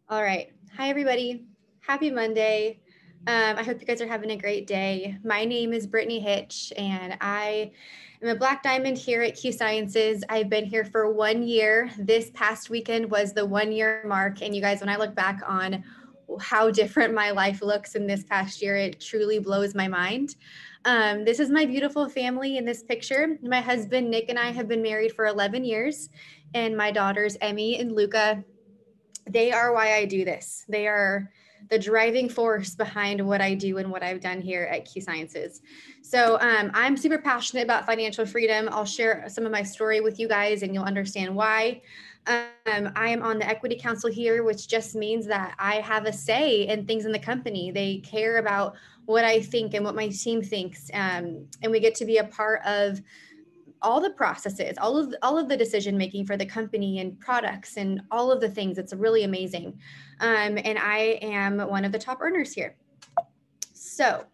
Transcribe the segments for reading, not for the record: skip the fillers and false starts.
All right. Hi, everybody. Happy Monday. I hope you guys are having a great day. My name is Brittany Hitch, and I am a Black Diamond here at Q Sciences. I've been here for 1 year. This past weekend was the 1 year mark. And you guys, when I look back on how different my life looks in this past year, it truly blows my mind. This is my beautiful family in this picture. My husband, Nick, and I have been married for 11 years, and my daughters, Emmy and Luca. They are why I do this. They are the driving force behind what I do and what I've done here at Q Sciences. So I'm super passionate about financial freedom. I'll share some of my story with you guys and you'll understand why. I am on the equity council here, which just means that I have a say in things in the company. They care about what I think and what my team thinks. And we get to be a part of all the processes, all of the decision making for the company and products and all of the things. It's really amazing. And I am one of the top earners here. So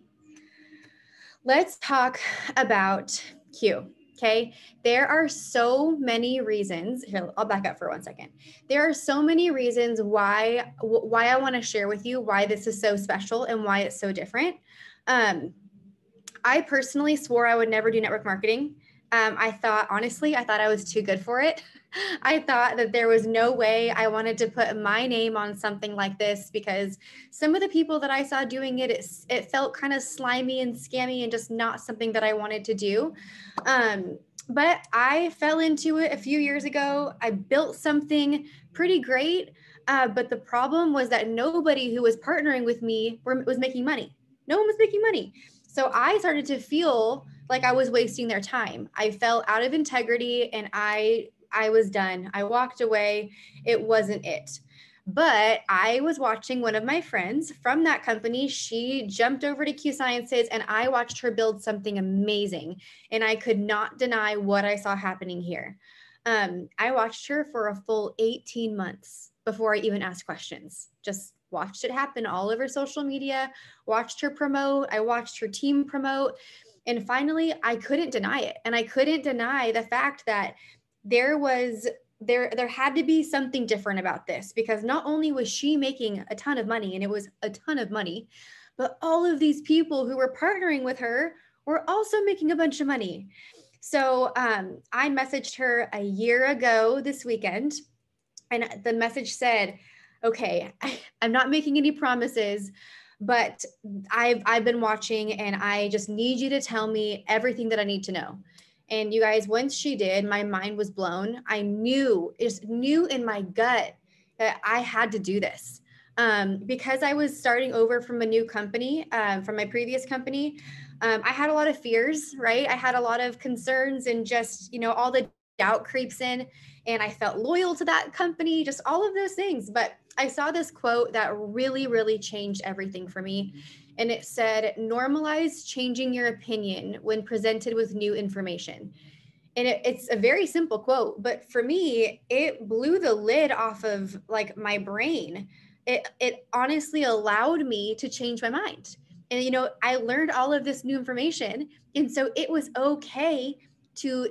let's talk about Q. Okay. There are so many reasons. Here, I'll back up for 1 second. There are so many reasons why I want to share with you why this is so special and why it's so different. I personally swore I would never do network marketing. I thought I was too good for it. I thought that there was no way I wanted to put my name on something like this because some of the people that I saw doing it felt kind of slimy and scammy and just not something that I wanted to do. But I fell into it a few years ago. I built something pretty great. But the problem was that nobody who was partnering with me was making money. No one was making money. So I started to feel like I was wasting their time. I felt out of integrity and I was done. I walked away. It wasn't it. But I was watching one of my friends from that company. She jumped over to Q Sciences and I watched her build something amazing. And I could not deny what I saw happening here. I watched her for a full 18 months before I even asked questions. Just watched it happen all over social media, watched her promote. I watched her team promote. And finally, I couldn't deny it. And I couldn't deny the fact that there had to be something different about this because not only was she making a ton of money, and it was a ton of money, but all of these people who were partnering with her were also making a bunch of money. So I messaged her a year ago this weekend, and the message said, okay, I'm not making any promises, but I've been watching and I just need you to tell me everything that I need to know. And you guys, once she did, my mind was blown. I just knew in my gut that I had to do this. Because I was starting over from a new company, from my previous company, I had a lot of fears, right? I had a lot of concerns and just, all the doubt creeps in, and I felt loyal to that company, just all of those things. But I saw this quote that really, really changed everything for me. And it said, normalize changing your opinion when presented with new information. And it's a very simple quote, but for me, it blew the lid off of like my brain. It honestly allowed me to change my mind. And I learned all of this new information, and so it was okay to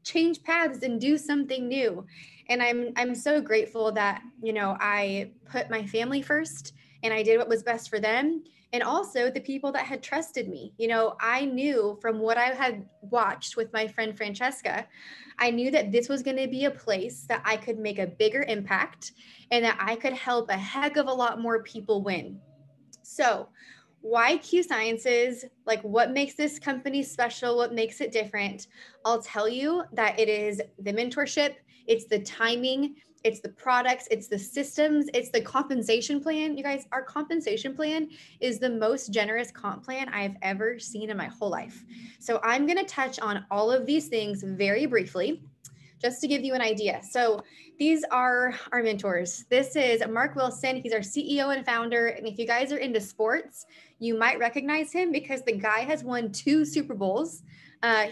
change paths and do something new. And I'm so grateful that I put my family first and I did what was best for them, and also the people that had trusted me. I knew from what I had watched with my friend Francesca, I knew that this was going to be a place that I could make a bigger impact and that I could help a heck of a lot more people win. So why Q Sciences? Like, what makes this company special? What makes it different? I'll tell you that it is the mentorship, it's the timing, it's the products, it's the systems, it's the compensation plan. You guys, our compensation plan is the most generous comp plan I've ever seen in my whole life. So I'm going to touch on all of these things very briefly, just to give you an idea. So these are our mentors. This is Mark Wilson. He's our CEO and founder. And if you guys are into sports, you might recognize him because the guy has won 2 Super Bowls.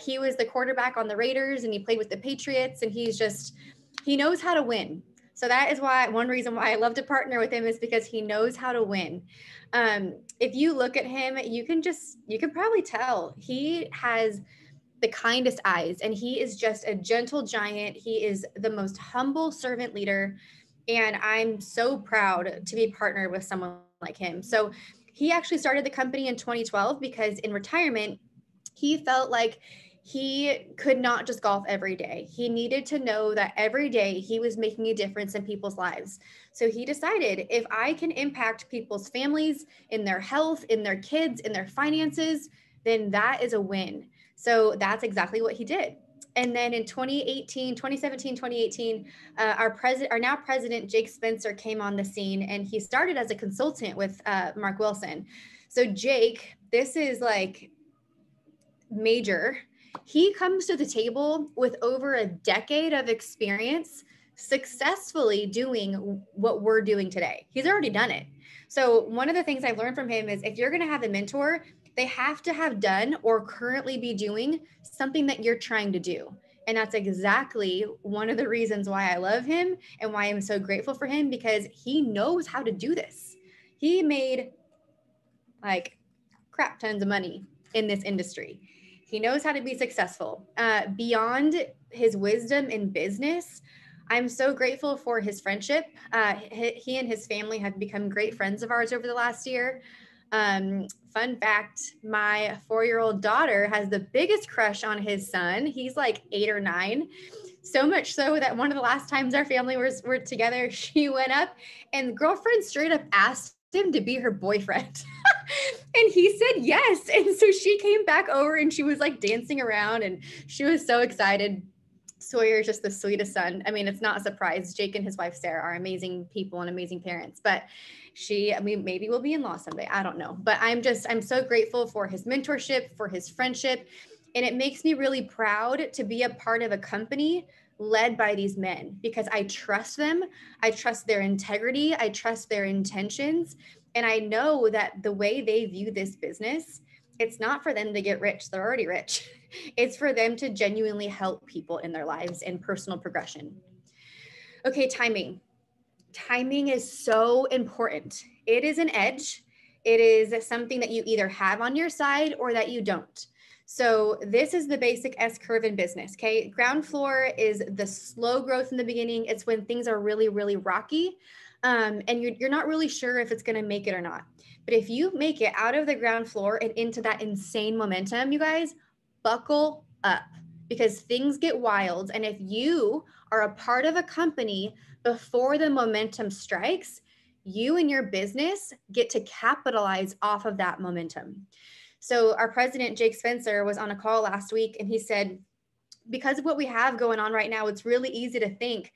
He was the quarterback on the Raiders and he played with the Patriots, and he knows how to win. So that is one reason why I love to partner with him is because he knows how to win. If you look at him, you can probably tell he has the kindest eyes, and he is just a gentle giant. He is the most humble servant leader. And I'm so proud to be partnered with someone like him. So he actually started the company in 2012 because in retirement, he felt like he could not just golf every day. He needed to know that every day he was making a difference in people's lives. So he decided, if I can impact people's families, in their health, in their kids, in their finances, then that is a win. So that's exactly what he did. And then in 2017, 2018, our now president, Jake Spencer, came on the scene, and he started as a consultant with Mark Wilson. So Jake, this is like major. He comes to the table with over a decade of experience successfully doing what we're doing today. He's already done it. So, one of the things I've learned from him is, if you're going to have a mentor, they have to have done or currently be doing something that you're trying to do. And that's exactly one of the reasons why I love him and why I'm so grateful for him, because he knows how to do this. He made like crap tons of money in this industry. He knows how to be successful. Beyond his wisdom in business, I'm so grateful for his friendship. He and his family have become great friends of ours over the last year. Fun fact, my 4-year-old daughter has the biggest crush on his son. He's like 8 or 9. So much so that one of the last times our family were together, she went up and the girlfriend straight up asked him to be her boyfriend. And he said yes. And so she came back over and she was like dancing around and she was so excited. Sawyer is just the sweetest son. I mean, it's not a surprise. Jake and his wife, Sarah, are amazing people and amazing parents, but maybe we'll be in law someday. I don't know, but I'm so grateful for his mentorship, for his friendship. And it makes me really proud to be a part of a company led by these men, because I trust them. I trust their integrity. I trust their intentions. And I know that the way they view this business, it's not for them to get rich. They're already rich. It's for them to genuinely help people in their lives and personal progression. Okay, timing. Timing is so important. It is an edge. It is something that you either have on your side or that you don't. So this is the basic S curve in business, okay? Ground floor is the slow growth in the beginning. It's when things are really, really rocky, and you're not really sure if it's going to make it or not. But if you make it out of the ground floor and into that insane momentum, you guys, buckle up, because things get wild. And if you are a part of a company before the momentum strikes, you and your business get to capitalize off of that momentum. So our president, Jake Spencer, was on a call last week, and he said, because of what we have going on right now, it's really easy to think,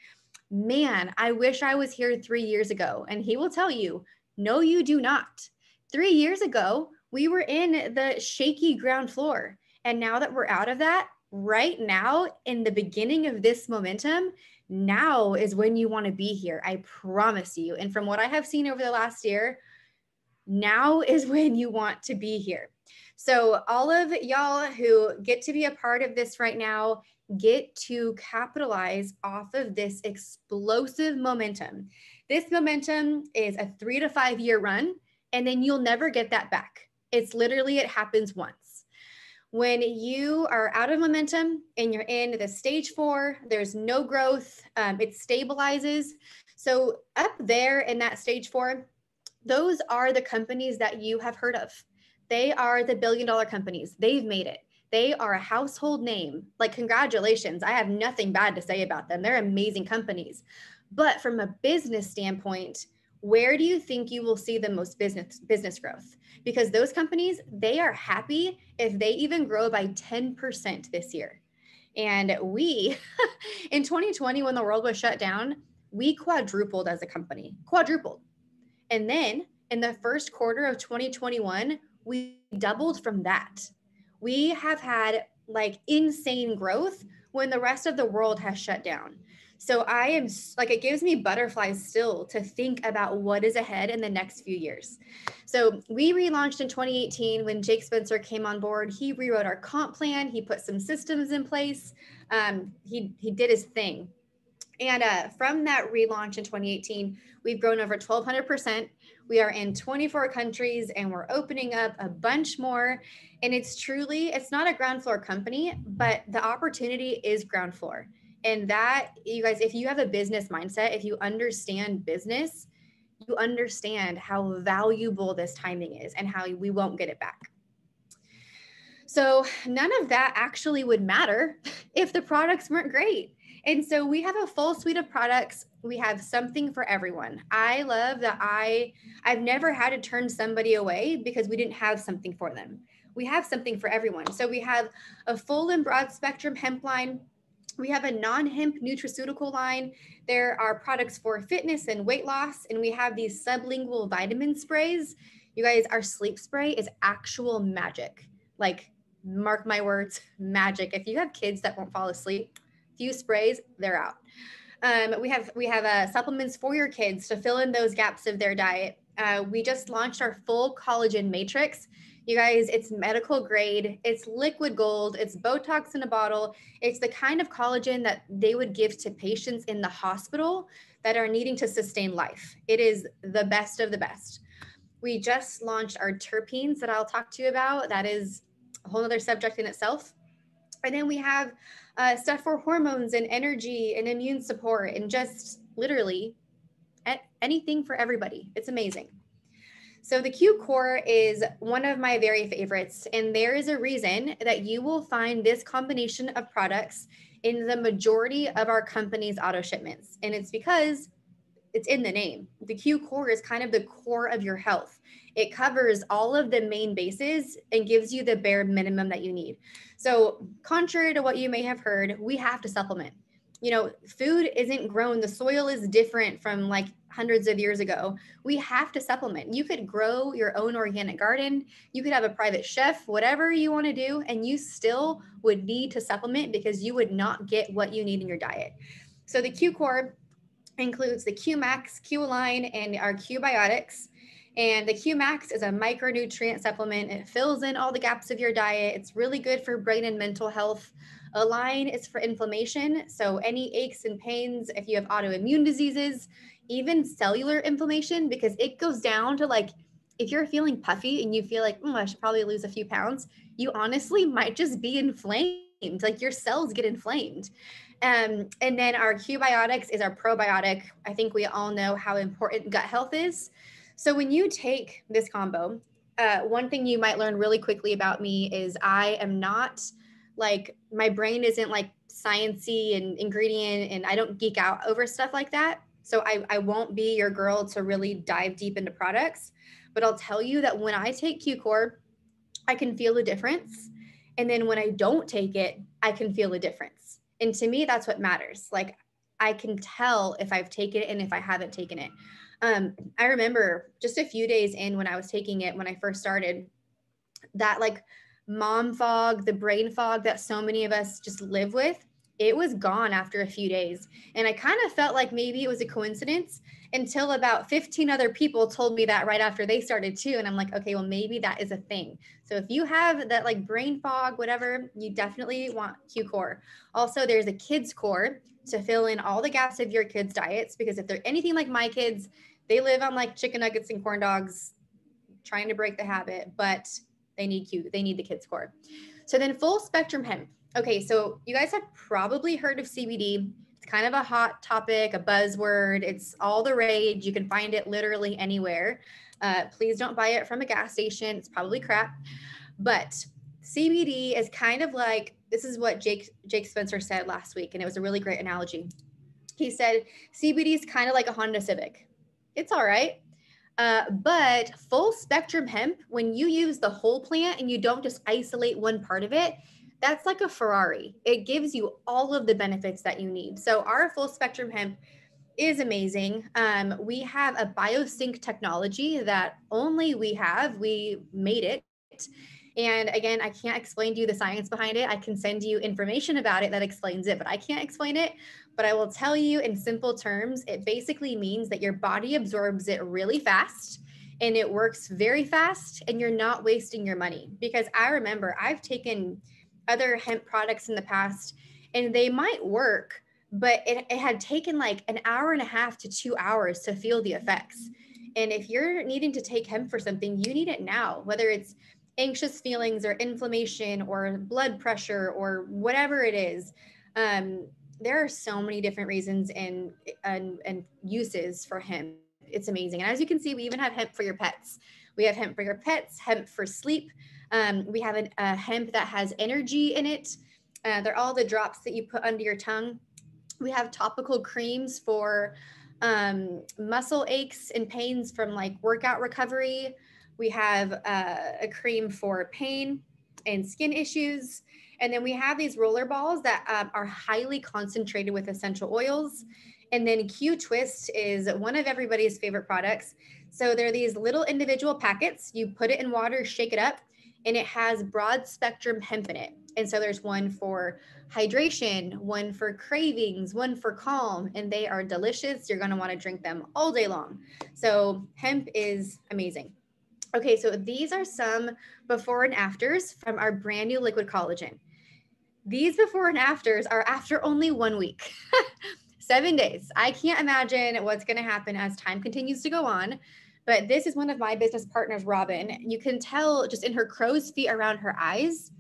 man, I wish I was here 3 years ago. And he will tell you, no, you do not. 3 years ago, we were in the shaky ground floor. And now that we're out of that, right now, in the beginning of this momentum, now is when you want to be here. I promise you. And from what I have seen over the last year, now is when you want to be here. So all of y'all who get to be a part of this right now, get to capitalize off of this explosive momentum. This momentum is a 3 to 5 year run, and then you'll never get that back. It's literally, it happens once. When you are out of momentum and you're in the stage 4, there's no growth, it stabilizes. So up there in that stage 4, those are the companies that you have heard of. They are the billion-dollar companies. They've made it. They are a household name. Like, congratulations. I have nothing bad to say about them. They're amazing companies. But from a business standpoint, where do you think you will see the most business growth? Because those companies, they are happy if they even grow by 10% this year. And we, in 2020, when the world was shut down, we quadrupled as a company, quadrupled. And then in the first quarter of 2021, we doubled from that. We have had like insane growth when the rest of the world has shut down. So I am like, it gives me butterflies still to think about what is ahead in the next few years. So we relaunched in 2018 when Jake Spencer came on board. He rewrote our comp plan. He put some systems in place. He did his thing. And from that relaunch in 2018, we've grown over 1,200%. We are in 24 countries and we're opening up a bunch more. And it's not a ground floor company, but the opportunity is ground floor. And that, you guys, if you have a business mindset, if you understand business, you understand how valuable this timing is and how we won't get it back. So none of that actually would matter if the products weren't great. And so we have a full suite of products. We have something for everyone. I love that I've never had to turn somebody away because we didn't have something for them. We have something for everyone. So we have a full and broad spectrum hemp line. We have a non-hemp nutraceutical line. There are products for fitness and weight loss, and we have these sublingual vitamin sprays. You guys, our sleep spray is actual magic. Like, mark my words, magic. If you have kids that won't fall asleep, few sprays, they're out. We have supplements for your kids to fill in those gaps of their diet. We just launched our full collagen matrix. You guys, it's medical grade, it's liquid gold, it's Botox in a bottle. It's the kind of collagen that they would give to patients in the hospital that are needing to sustain life. It is the best of the best. We just launched our terpenes that I'll talk to you about. That is a whole other subject in itself. And then we have stuff for hormones and energy and immune support and just literally anything for everybody. It's amazing. So the Q Core is one of my very favorites, and there is a reason that you will find this combination of products in the majority of our company's auto shipments. And it's because it's in the name. The Q Core is kind of the core of your health. It covers all of the main bases and gives you the bare minimum that you need. So contrary to what you may have heard, we have to supplement. You know, food isn't grown, the soil is different from like hundreds of years ago. We have to supplement. You could grow your own organic garden, you could have a private chef, whatever you want to do, and you still would need to supplement because you would not get what you need in your diet. So the Q Core includes the Q Max, Q Align, and our Q Biotics. And the Q Max is a micronutrient supplement. It fills in all the gaps of your diet. It's really good for brain and mental health. Align is for inflammation. So any aches and pains, if you have autoimmune diseases, even cellular inflammation, because it goes down to like, if you're feeling puffy and you feel like, I should probably lose a few pounds, you honestly might just be inflamed. Like your cells get inflamed. And then our Q Biotics is our probiotic. I think we all know how important gut health is. So when you take this combo, one thing you might learn really quickly about me is I am not like, my brain isn't like sciencey and ingredient, and I don't geek out over stuff like that. So I won't be your girl to really dive deep into products. But I'll tell you that when I take Q Core, I can feel the difference. And then when I don't take it, I can feel the difference. And to me, that's what matters. Like, I can tell if I've taken it and if I haven't taken it. I remember just a few days in when I was taking it, when I first started, that like mom fog, the brain fog that so many of us just live with, it was gone after a few days. And I kind of felt like maybe it was a coincidence until about 15 other people told me that right after they started too. And I'm like, okay, well, maybe that is a thing. So if you have that like brain fog, whatever, you definitely want Q Core. Also, there's a kids core to fill in all the gaps of your kids' diets, because if they're anything like my kids, they live on like chicken nuggets and corn dogs, trying to break the habit, but they need the kids core. So then full spectrum hemp. Okay, so you guys have probably heard of CBD. It's kind of a hot topic, a buzzword. It's all the rage. You can find it literally anywhere. Please don't buy it from a gas station. It's probably crap. But CBD is kind of like, this is what Jake Spencer said last week, and it was a really great analogy. He said, CBD is kind of like a Honda Civic. It's all right. But full spectrum hemp, when you use the whole plant and you don't just isolate one part of it, that's like a Ferrari. It gives you all of the benefits that you need. So our full spectrum hemp is amazing. We have a biosync technology that only we have. We made it. And again, I can't explain to you the science behind it. I can send you information about it that explains it, but I can't explain it. But I will tell you in simple terms, it basically means that your body absorbs it really fast and it works very fast, and you're not wasting your money. Because I remember I've taken other hemp products in the past and they might work, but it had taken like an hour and a half to 2 hours to feel the effects. And if you're needing to take hemp for something, you need it now, whether it's anxious feelings or inflammation or blood pressure or whatever it is. there are so many different reasons and uses for hemp. It's amazing. And as you can see, we even have hemp for your pets. We have hemp for your pets, hemp for sleep. We have a hemp that has energy in it. They're all the drops that you put under your tongue. We have topical creams for muscle aches and pains from like workout recovery. We have a cream for pain and skin issues. And then we have these roller balls that are highly concentrated with essential oils. And then Q Twist is one of everybody's favorite products. So they're these little individual packets. You put it in water, shake it up, and it has broad spectrum hemp in it. And so there's one for hydration, one for cravings, one for calm, and they are delicious. You're going to want to drink them all day long. So hemp is amazing. Okay, so these are some before and afters from our brand new liquid collagen. These before and afters are after only 1 week. 7 days. I can't imagine what's going to happen as time continues to go on. But this is one of my business partners, Robin. You can tell just in her crow's feet around her eyes,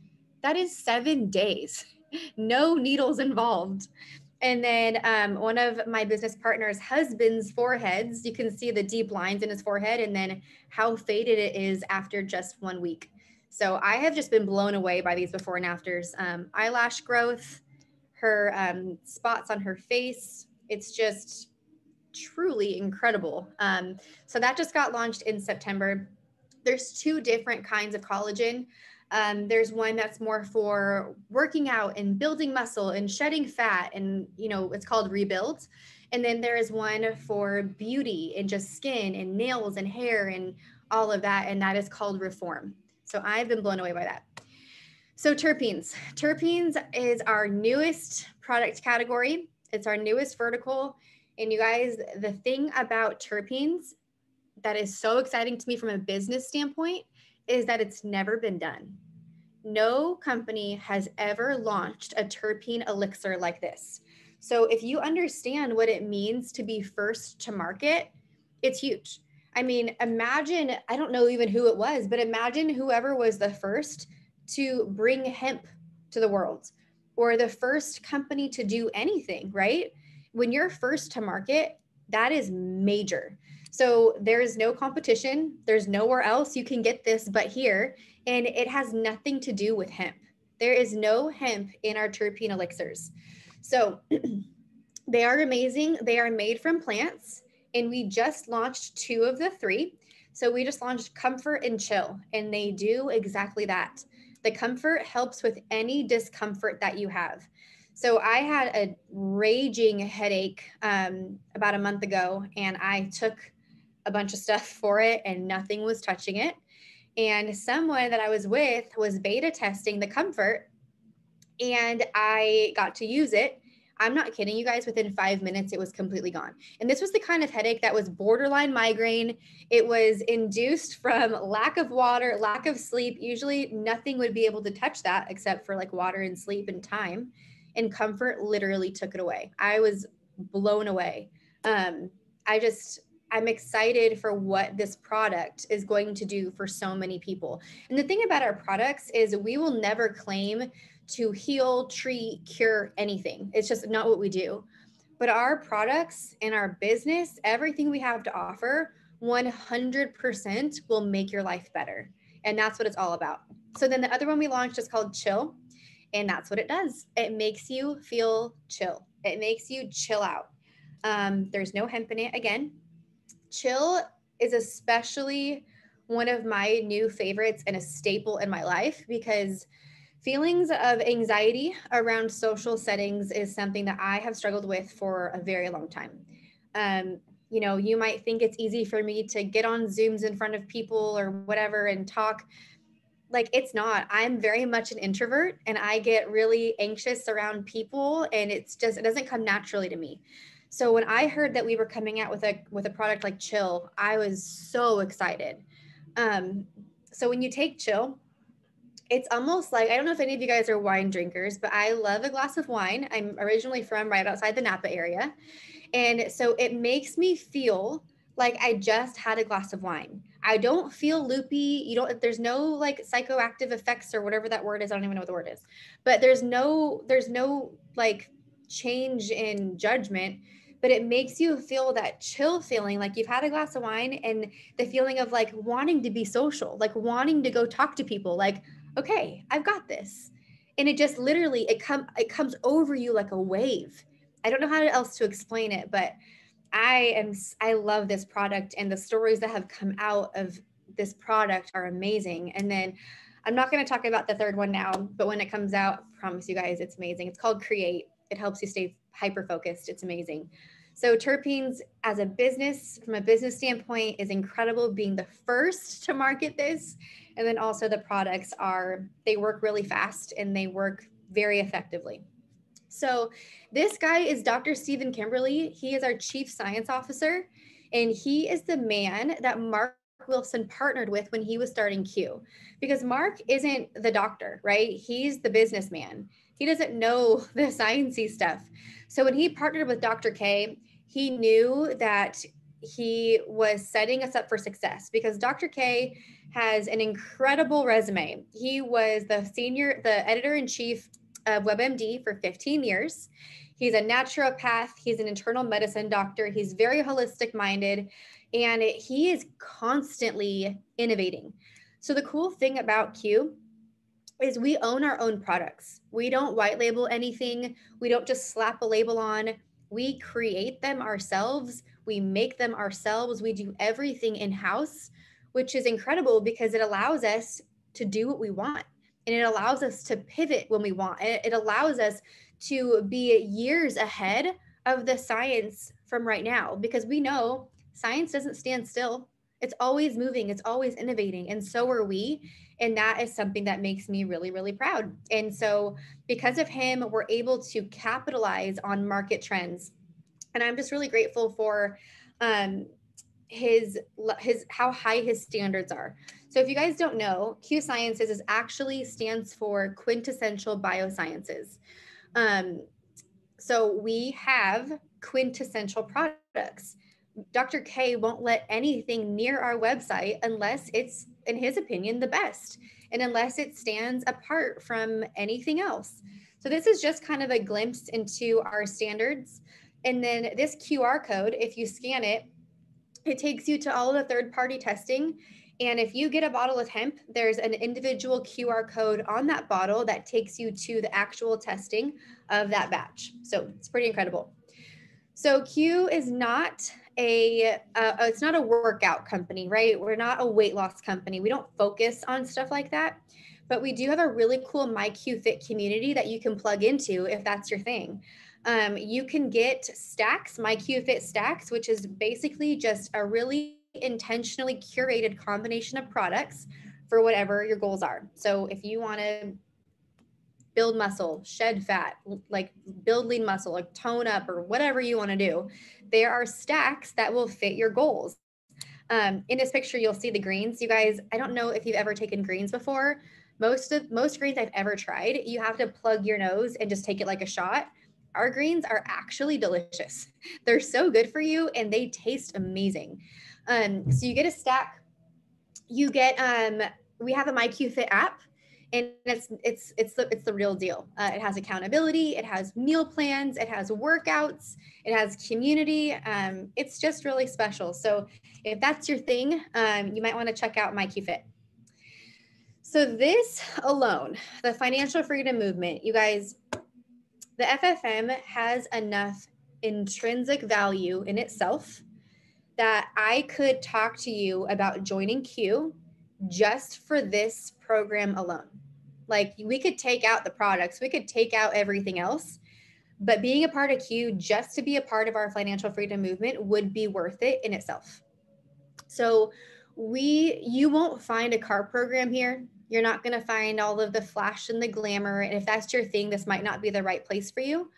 that is 7 days. No needles involved. And then one of my business partner's husband's foreheads, you can see the deep lines in his forehead and then how faded it is after just 1 week. So I have just been blown away by these before and afters. Eyelash growth, her spots on her face. It's just truly incredible. So that just got launched in September. There's two different kinds of collagen. There's one that's more for working out and building muscle and shedding fat, and it's called Rebuild. And then there is one for beauty and just skin and nails and hair and all of that, and that is called Reform. So I've been blown away by that. So terpenes. Terpenes is our newest product category. It's our newest vertical. And you guys, the thing about terpenes that is so exciting to me from a business standpoint is that it's never been done. No company has ever launched a terpene elixir like this. So if you understand what it means to be first to market, it's huge. I mean, imagine, I don't know even who it was, but imagine whoever was the first to bring hemp to the world or the first company to do anything, right? When you're first to market, that is major. So there is no competition. There's nowhere else you can get this but here. And it has nothing to do with hemp. There is no hemp in our terpene elixirs. So they are amazing. They are made from plants. And we just launched 2 of the 3. So we just launched Comfort and Chill. And they do exactly that. The Comfort helps with any discomfort that you have. So I had a raging headache about a month ago, and I took a bunch of stuff for it and nothing was touching it. And someone that I was with was beta testing the Comfort, and I got to use it. I'm not kidding you guys, within 5 minutes, it was completely gone. And this was the kind of headache that was borderline migraine. It was induced from lack of water, lack of sleep. Usually nothing would be able to touch that except for like water and sleep and time. And Comfort literally took it away. I was blown away. I'm excited for what this product is going to do for so many people. And the thing about our products is we will never claim to heal, treat, cure anything. It's just not what we do. But our products and our business, everything we have to offer, 100% will make your life better. And that's what it's all about. So then the other one we launched is called Chill. And that's what it does. It makes you feel chill. It makes you chill out. There's no hemp in it again. Chill is especially one of my new favorites and a staple in my life because feelings of anxiety around social settings is something that I have struggled with for a very long time. You might think it's easy for me to get on Zooms in front of people or whatever and talk. Like, it's not. I'm very much an introvert and I get really anxious around people, and it doesn't come naturally to me. So when I heard that we were coming out with a product like Chill, I was so excited. So when you take Chill, it's almost like, I don't know if any of you guys are wine drinkers, but I love a glass of wine. I'm originally from right outside the Napa area. And so it makes me feel like I just had a glass of wine. I don't feel loopy. There's no like psychoactive effects or whatever that word is. I don't even know what the word is, but there's no like change in judgment, but it makes you feel that chill feeling, like you've had a glass of wine, and the feeling of like wanting to be social, like wanting to go talk to people, like, okay, I've got this. And it just literally, it comes over you like a wave. I don't know how else to explain it, but I love this product, and the stories that have come out of this product are amazing. And then I'm not going to talk about the third one now, but when it comes out, I promise you guys, it's amazing. It's called Create. It helps you stay hyper focused. It's amazing. So Terpenes as a business, from a business standpoint, is incredible, being the first to market this. And then also the products they work really fast and they work very effectively. So this guy is Dr. Stephen Kimberly. He is our chief science officer, and he is the man that Mark Wilson partnered with when he was starting Q, because Mark isn't the doctor, right? He's the businessman. He doesn't know the sciencey stuff. So when he partnered with Dr. K, he knew that he was setting us up for success, because Dr. K has an incredible resume. He was the editor-in-chief of WebMD for 15 years. He's a naturopath. He's an internal medicine doctor. He's very holistic minded, and he is constantly innovating. So the cool thing about Q is we own our own products. We don't white label anything. We don't just slap a label on. We create them ourselves. We make them ourselves. We do everything in-house, which is incredible because it allows us to do what we want. And it allows us to pivot when we want. It allows us to be years ahead of the science from right now, because we know science doesn't stand still. It's always moving. It's always innovating. And so are we. And that is something that makes me really, really proud. And so because of him, we're able to capitalize on market trends. And I'm just really grateful for his how high his standards are. So if you guys don't know, Q Sciences is actually stands for Quintessential Biosciences. So we have quintessential products. Dr. K won't let anything near our website unless it's, in his opinion, the best, and unless it stands apart from anything else. So this is just kind of a glimpse into our standards. And then this QR code, if you scan it, it takes you to all of the third-party testing. And if you get a bottle of hemp, there's an individual QR code on that bottle that takes you to the actual testing of that batch. So it's pretty incredible. So Q is not it's not a workout company, right? We're not a weight loss company. We don't focus on stuff like that, but we do have a really cool MyQFit community that you can plug into if that's your thing. You can get stacks, MyQFit stacks, which is basically just a really intentionally curated combination of products for whatever your goals are. So if you want to build muscle, shed fat, like build lean muscle, like tone up, or whatever you want to do, there are stacks that will fit your goals. In this picture, you'll see the greens. You guys, I don't know if you've ever taken greens before. Most greens I've ever tried, you have to plug your nose and just take it like a shot. Our greens are actually delicious. They're so good for you, and they taste amazing. So you get a stack. You get we have a MyQFit app, and it's the real deal. It has accountability, it has meal plans, it has workouts, it has community. It's just really special. So if that's your thing, you might want to check out MyQFit. So this alone, the financial freedom movement, you guys, the FFM has enough intrinsic value in itself that I could talk to you about joining Q just for this program alone. Like, we could take out the products, we could take out everything else, but being a part of Q just to be a part of our financial freedom movement would be worth it in itself. So you won't find a car program here. You're not going to find all of the flash and the glamour. And if that's your thing, this might not be the right place for you.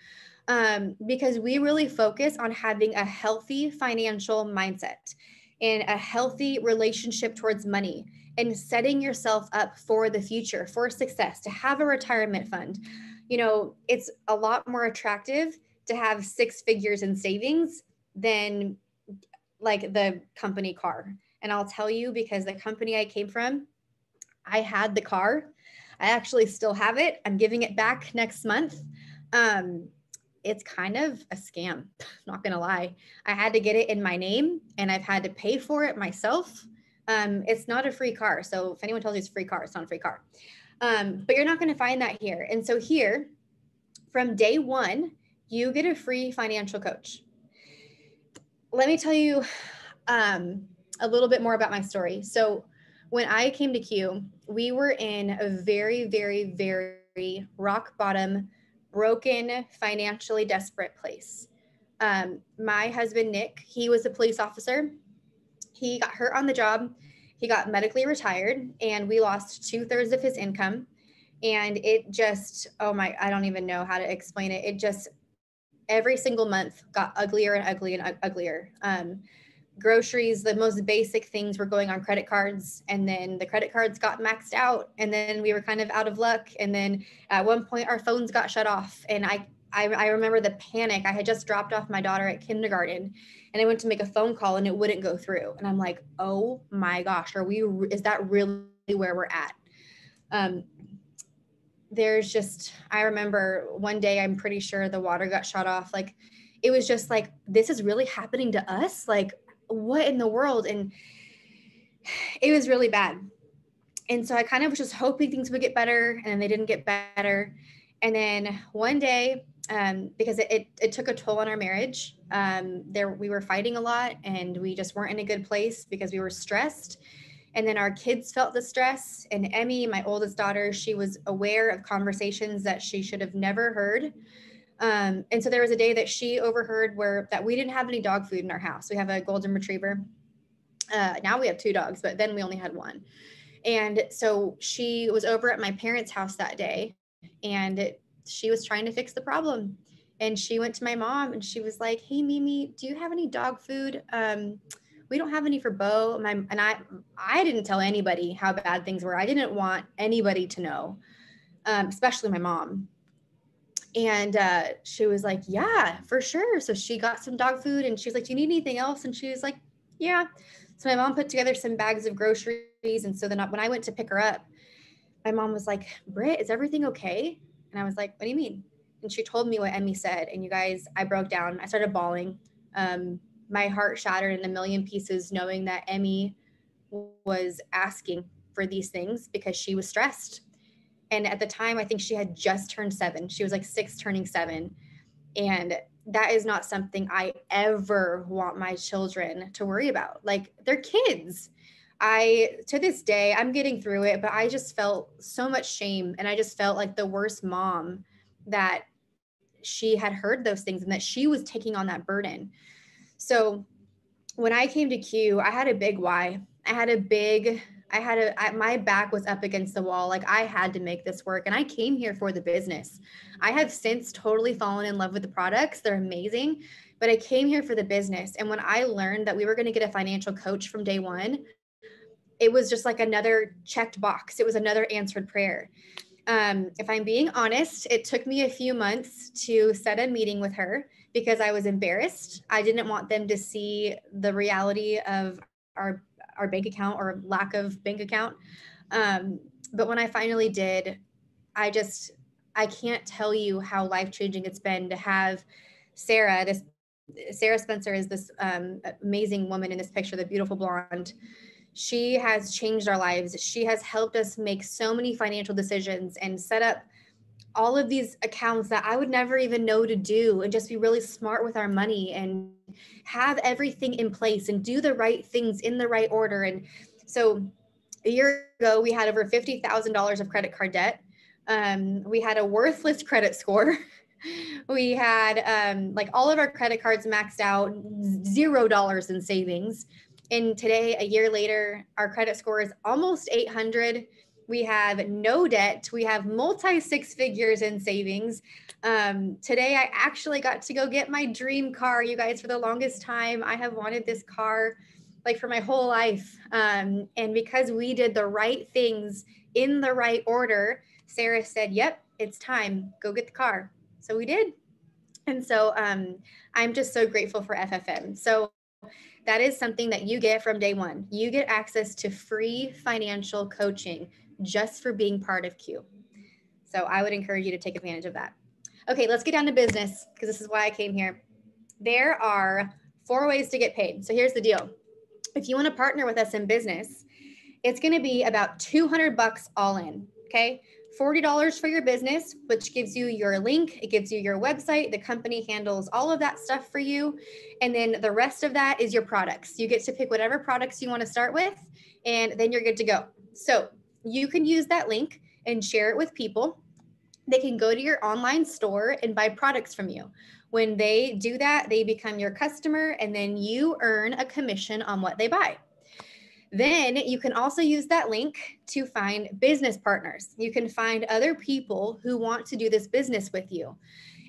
Because we really focus on having a healthy financial mindset and a healthy relationship towards money, and setting yourself up for the future, for success, to have a retirement fund. You know, it's a lot more attractive to have 6 figures in savings than like the company car. And I'll tell you, because the company I came from, I had the car. I actually still have it. I'm giving it back next month. it's kind of a scam. Not going to lie. I had to get it in my name and I've had to pay for it myself. It's not a free car. So if anyone tells you it's a free car, it's not a free car. But you're not going to find that here. And so here, from day one, you get a free financial coach. Let me tell you a little bit more about my story. So when I came to Q, we were in a very, very, very rock bottom, broken, financially desperate place. My husband, Nick, he was a police officer. He got hurt on the job. He got medically retired and we lost 2/3 of his income. And it just, oh my, I don't even know how to explain it. It just, every single month got uglier and uglier and uglier. Groceries, the most basic things were going on credit cards. And then the credit cards got maxed out. And then we were kind of out of luck. And then at one point our phones got shut off. And I remember the panic. I had just dropped off my daughter at kindergarten and I went to make a phone call and it wouldn't go through. And I'm like, oh my gosh, is that really where we're at? There's just, I remember one day, I'm pretty sure the water got shut off. Like, it was just like, this is really happening to us. Like, what in the world? And it was really bad. And so I kind of was just hoping things would get better, and they didn't get better. And then one day, because it took a toll on our marriage, we were fighting a lot and we just weren't in a good place because we were stressed. And then our kids felt the stress. And Emmy, my oldest daughter, she was aware of conversations that she should have never heard. And so there was a day that she overheard that we didn't have any dog food in our house. We have a golden retriever. Now we have 2 dogs, but then we only had 1. And so she was over at my parents' house that day and she was trying to fix the problem. And she went to my mom and she was like, hey, Mimi, do you have any dog food? We don't have any for Bo. I didn't tell anybody how bad things were. I didn't want anybody to know, especially my mom. And she was like, yeah, for sure. So she got some dog food and she was like, do you need anything else? And she was like, yeah. So my mom put together some bags of groceries. And so then when I went to pick her up, my mom was like, Britt, is everything okay? And I was like, what do you mean? And she told me what Emmy said. And you guys, I broke down. I started bawling. My heart shattered in a million pieces knowing that Emmy was asking for these things because she was stressed. And at the time, I think she had just turned 7. She was like 6 turning 7. And that is not something I ever want my children to worry about. Like, they're kids. To this day, I'm getting through it, but I just felt so much shame. And I just felt like the worst mom that she had heard those things and that she was taking on that burden. So when I came to Q, I had a big why. My back was up against the wall. Like, I had to make this work. And I came here for the business. I have since totally fallen in love with the products. They're amazing, but I came here for the business. And when I learned that we were going to get a financial coach from day one, it was just like another checked box. It was another answered prayer. If I'm being honest, it took me a few months to set a meeting with her because I was embarrassed. I didn't want them to see the reality of our bank account or lack of bank account. But when I finally did, I can't tell you how life-changing it's been to have Sarah Spencer is this amazing woman in this picture, the beautiful blonde. She has changed our lives. She has helped us make so many financial decisions and set up all of these accounts that I would never even know to do, and just be really smart with our money and have everything in place and do the right things in the right order. And so a year ago, we had over $50,000 of credit card debt. We had a worthless credit score. We had like all of our credit cards maxed out, $0 in savings. And today, a year later, our credit score is almost 800. We have no debt. We have multi 6 figures in savings. Today, I actually got to go get my dream car. You guys, for the longest time, I have wanted this car like for my whole life. And because we did the right things in the right order, Sarah said, yep, it's time. Go get the car. So we did. And so I'm just so grateful for FFM. So that is something that you get from day one. You get access to free financial coaching just for being part of Q. So I would encourage you to take advantage of that. Okay, let's get down to business because this is why I came here. There are 4 ways to get paid. So here's the deal. If you want to partner with us in business, it's going to be about $200 all in. Okay. $40 for your business, which gives you your link. It gives you your website. The company handles all of that stuff for you. And then the rest of that is your products. You get to pick whatever products you want to start with, and then you're good to go. So you can use that link and share it with people. They can go to your online store and buy products from you. When they do that, they become your customer, and then you earn a commission on what they buy. Then you can also use that link to find business partners. You can find other people who want to do this business with you.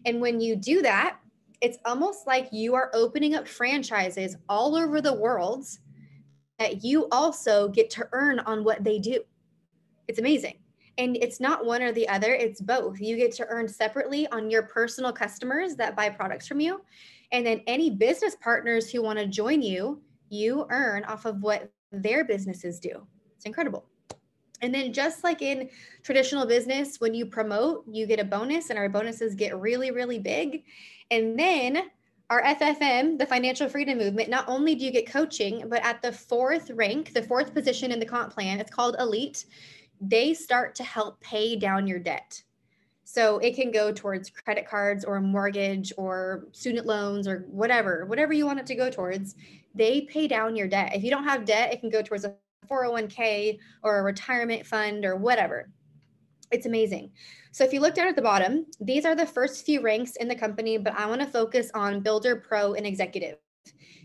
And when you do that, it's almost like you are opening up franchises all over the world that you also get to earn on what they do. It's amazing. And it's not one or the other, it's both. You get to earn separately on your personal customers that buy products from you. And then any business partners who want to join you, you earn off of what their businesses do. It's incredible. And then just like in traditional business, when you promote, you get a bonus, and our bonuses get really, really big. And then our FFM, the Financial Freedom Movement, not only do you get coaching, but at the 4th rank, the 4th position in the comp plan, it's called Elite, they start to help pay down your debt. So it can go towards credit cards or mortgage or student loans or whatever you want it to go towards. They pay down your debt. If you don't have debt, it can go towards a 401k or a retirement fund or whatever. It's amazing. So if you look down at the bottom, these are the first few ranks in the company, but I want to focus on Builder, Pro, and Executive.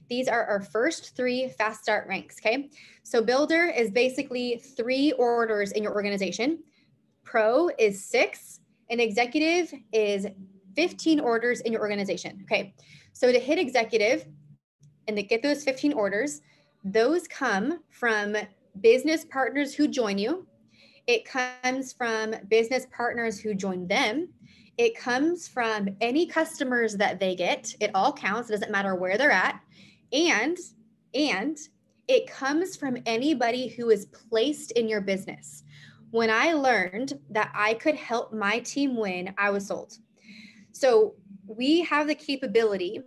These are our first 3 fast start ranks, okay? So Builder is basically 3 orders in your organization. Pro is 6, and Executive is 15 orders in your organization, okay? So to hit Executive and to get those 15 orders, those come from business partners who join you. It comes from business partners who join them. It comes from any customers that they get. It all counts. It doesn't matter where they're at. And it comes from anybody who is placed in your business. When I learned that I could help my team win, I was sold. So we have the capability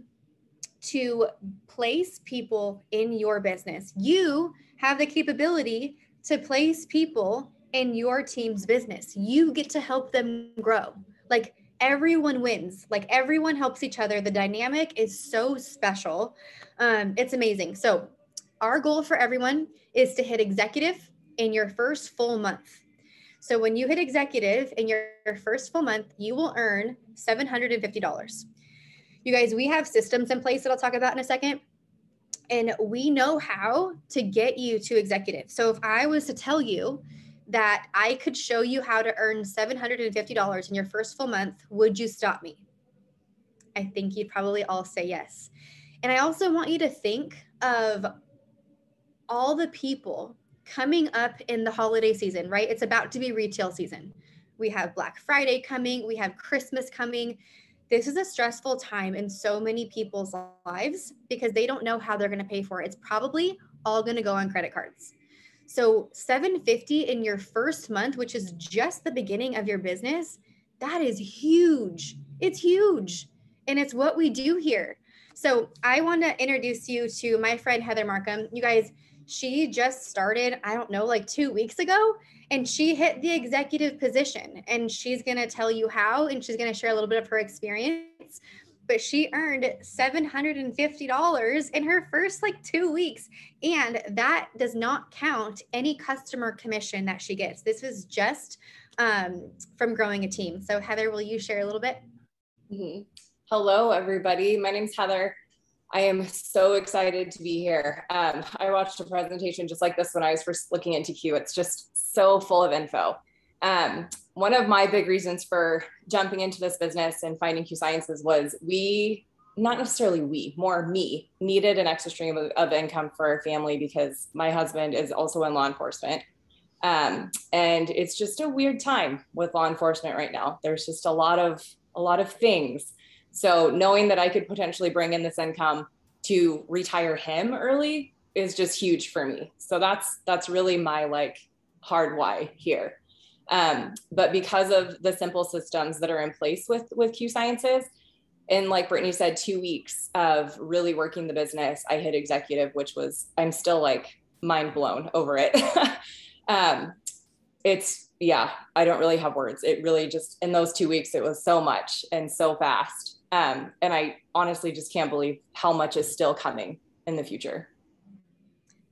to place people in your business. You have the capability to place people in your team's business. You get to help them grow. Like everyone wins, like everyone helps each other. The dynamic is so special. It's amazing. So our goal for everyone is to hit Executive in your first full month. So when you hit Executive in your first full month, you will earn $750. You guys, we have systems in place that I'll talk about in a second. And we know how to get you to Executive. So if I was to tell you that I could show you how to earn $750 in your first full month, would you stop me? I think you'd probably all say yes. And I also want you to think of all the people coming up in the holiday season, right? It's about to be retail season. We have Black Friday coming, we have Christmas coming. This is a stressful time in so many people's lives because they don't know how they're going to pay for it. It's probably all going to go on credit cards. So $750 in your first month, which is just the beginning of your business, that is huge. It's huge. And it's what we do here. So I want to introduce you to my friend, Heather Markham. You guys, she just started, I don't know, like 2 weeks ago, and she hit the executive position, and she's going to tell you how, and she's going to share a little bit of her experience. But she earned $750 in her first like 2 weeks. And that does not count any customer commission that she gets. This is just from growing a team. So Heather, will you share a little bit? Mm-hmm. Hello, everybody. My name's Heather. I am so excited to be here. I watched a presentation just like this when I was first looking into Q. It's just so full of info. One of my big reasons for jumping into this business and finding Q Sciences was not necessarily more me, needed an extra stream of income for our family because my husband is also in law enforcement. And it's just a weird time with law enforcement right now. There's just a lot of things. So knowing that I could potentially bring in this income to retire him early is just huge for me. So that's really my like hard why here. But because of the simple systems that are in place with Q Sciences, in, like Brittany said, 2 weeks of really working the business, I hit executive, which was, I'm still like mind blown over it. Yeah, I don't really have words. It really just, in those 2 weeks, it was so much and so fast. And I honestly just can't believe how much is still coming in the future.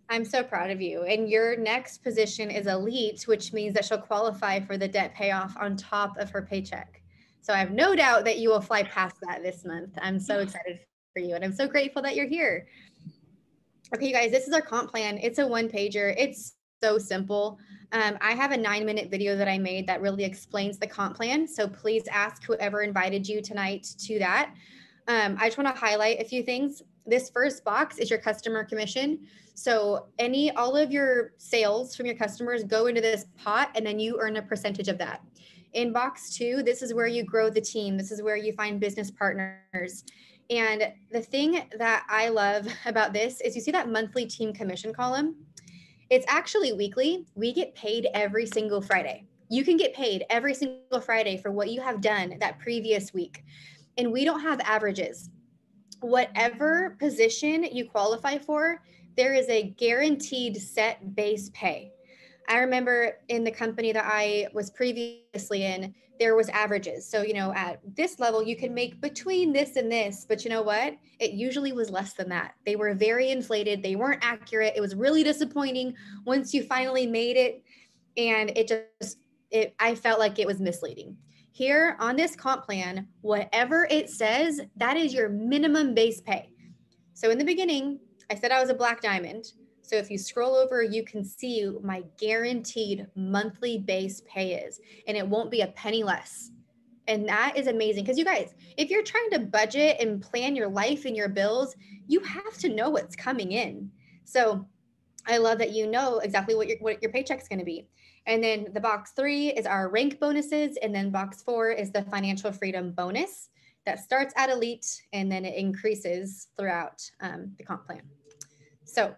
I'm so proud of you. And your next position is elite, which means that she'll qualify for the debt payoff on top of her paycheck. So I have no doubt that you will fly past that this month. I'm so excited for you. And I'm so grateful that you're here. Okay, you guys, this is our comp plan. It's a one-pager. It's so simple. I have a 9-minute video that I made that really explains the comp plan. So please ask whoever invited you tonight to that. I just want to highlight a few things. This first box is your customer commission. So all of your sales from your customers go into this pot, and then you earn a percentage of that. In box 2, this is where you grow the team. This is where you find business partners. And the thing that I love about this is you see that monthly team commission column? It's actually weekly. We get paid every single Friday. You can get paid every single Friday for what you have done that previous week. And we don't have averages. Whatever position you qualify for, there is a guaranteed set base pay. I remember in the company that I was previously in, there was averages. So, at this level, you can make between this and this, but you know what? It usually was less than that. They were very inflated. They weren't accurate. It was really disappointing once you finally made it. And I felt like it was misleading. Here on this comp plan, whatever it says, that is your minimum base pay. So in the beginning, I said I was a black diamond. So if you scroll over, you can see my guaranteed monthly base pay is, and it won't be a penny less. And that is amazing because you guys, if you're trying to budget and plan your life and your bills, you have to know what's coming in. So I love that you know exactly what your paycheck's going to be. And then the box 3 is our rank bonuses. And then box 4 is the financial freedom bonus that starts at elite and then it increases throughout the comp plan. So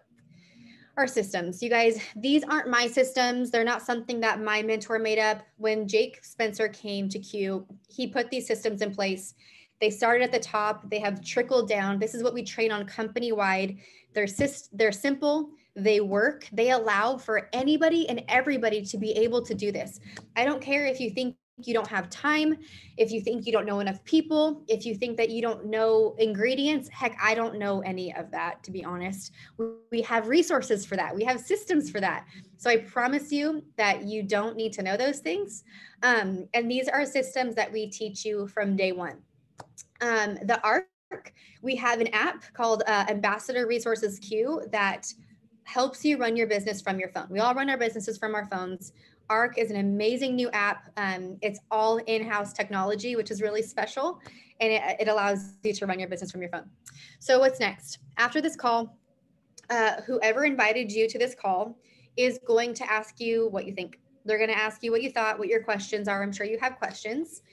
our systems, you guys, these aren't my systems. They're not something that my mentor made up. When Jake Spencer came to Q, he put these systems in place. They started at the top. They have trickled down. This is what we train on company-wide. They're simple. They work. They allow for anybody and everybody to be able to do this. I don't care if you think you don't have time, if you think you don't know enough people, if you think that you don't know ingredients. Heck, I don't know any of that, to be honest. We have resources for that. We have systems for that. So I promise you that you don't need to know those things. And these are systems that we teach you from day one. The ARC, we have an app called Ambassador Resources Q that helps you run your business from your phone. We all run our businesses from our phones. ARC is an amazing new app. It's all in-house technology, which is really special, and it allows you to run your business from your phone. So what's next? After this call, whoever invited you to this call is going to ask you what you think. They're going to ask you what you thought, what your questions are. I'm sure you have questions,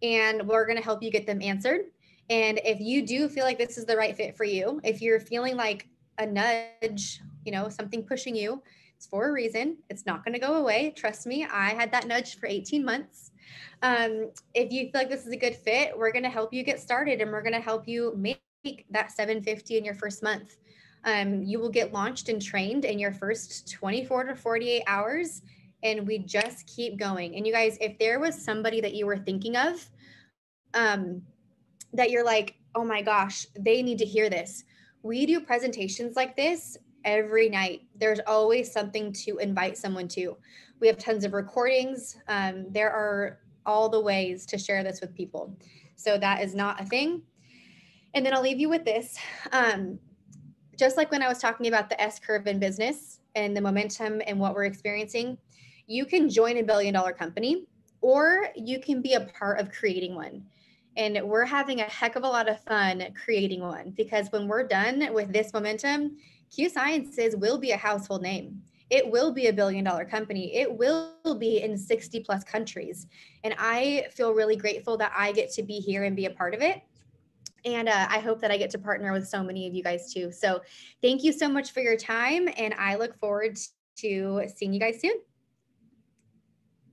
and we're going to help you get them answered. And if you do feel like this is the right fit for you, if you're feeling like a nudge, something pushing you, it's for a reason. It's not going to go away. Trust me, I had that nudge for 18 months. If you feel like this is a good fit, we're going to help you get started, and we're going to help you make that $750 in your first month. You will get launched and trained in your first 24 to 48 hours, and we just keep going. And you guys, if there was somebody that you were thinking of, that you're like, oh my gosh, they need to hear this. We do presentations like this every night. There's always something to invite someone to. We have tons of recordings. There are all the ways to share this with people. So that is not a thing. And then I'll leave you with this. Just like when I was talking about the S-curve in business and the momentum and what we're experiencing, you can join $1 billion company, or you can be a part of creating one. And we're having a heck of a lot of fun creating one, because when we're done with this momentum, Q Sciences will be a household name. It will be $1 billion company. It will be in 60 plus countries. And I feel really grateful that I get to be here and be a part of it. And I hope that I get to partner with so many of you guys too. So thank you so much for your time. And I look forward to seeing you guys soon.